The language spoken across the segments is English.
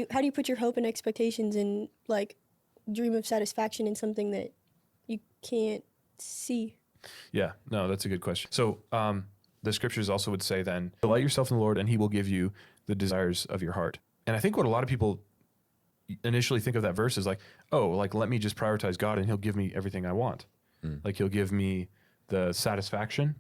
how do you put your hope and expectations and like dream of satisfaction in something that you can't see? Yeah, no, that's a good question. So the scriptures also would say then, delight yourself in the Lord and he will give you the desires of your heart. And I think what a lot of people initially think of that verse is like, oh, like let me just prioritize God and he'll give me everything I want. Like he'll give me the satisfaction,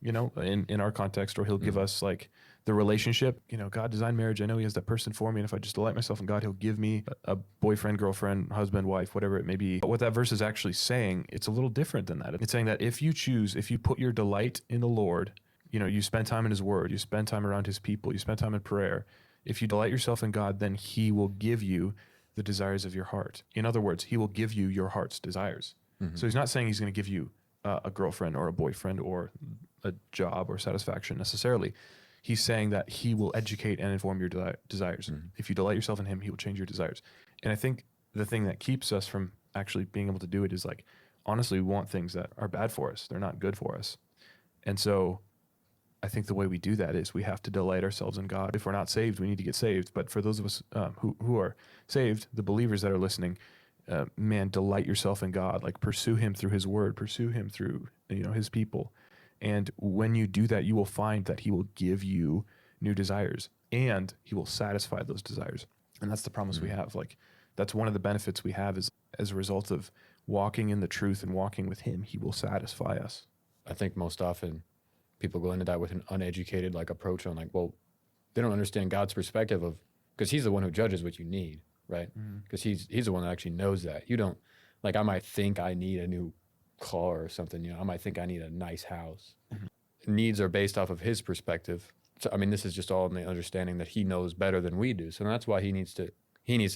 you know, in our context, or he'll give us like the relationship. You know, God designed marriage. I know he has that person for me. And if I just delight myself in God, he'll give me a boyfriend, girlfriend, husband, wife, whatever it may be. But what that verse is actually saying, it's a little different than that. It's saying that if you put your delight in the Lord, you know, you spend time in his word, you spend time around his people, you spend time in prayer. If you delight yourself in God, then he will give you the desires of your heart. In other words, he will give you your heart's desires. So he's not saying he's going to give you a girlfriend or a boyfriend or a job or satisfaction necessarily. He's saying that he will educate and inform your desires. If you delight yourself in him, he will change your desires. And I think the thing that keeps us from actually being able to do it is like, honestly, we want things that are bad for us. They're not good for us. And so I think the way we do that is we have to delight ourselves in God. If we're not saved, we need to get saved. But for those of us who are saved, the believers that are listening, man, delight yourself in God. Like pursue him through his word, pursue him through, you know, his people. And when you do that, you will find that he will give you new desires and he will satisfy those desires. And that's the promise we have. Like that's one of the benefits we have is as a result of walking in the truth and walking with him, he will satisfy us. I think most often people go into that with an uneducated like approach on like, well, they don't understand God's perspective of, because he's the one who judges what you need, right? Because he's the one that actually knows that. You don't, like I might think I need a new car or something, you know, I might think I need a nice house. Needs are based off of his perspective. So, I mean, this is just all in the understanding that he knows better than we do. So that's why he needs to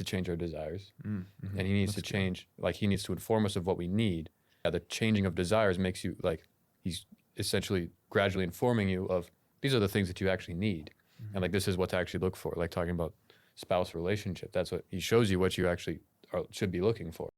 change our desires. And he needs to change, like he needs to inform us of what we need. The changing of desires makes you like, he's essentially gradually informing you of these are the things that you actually need. And like, this is what to actually look for. Like talking about spouse relationship. That's what he shows you what you actually should be looking for.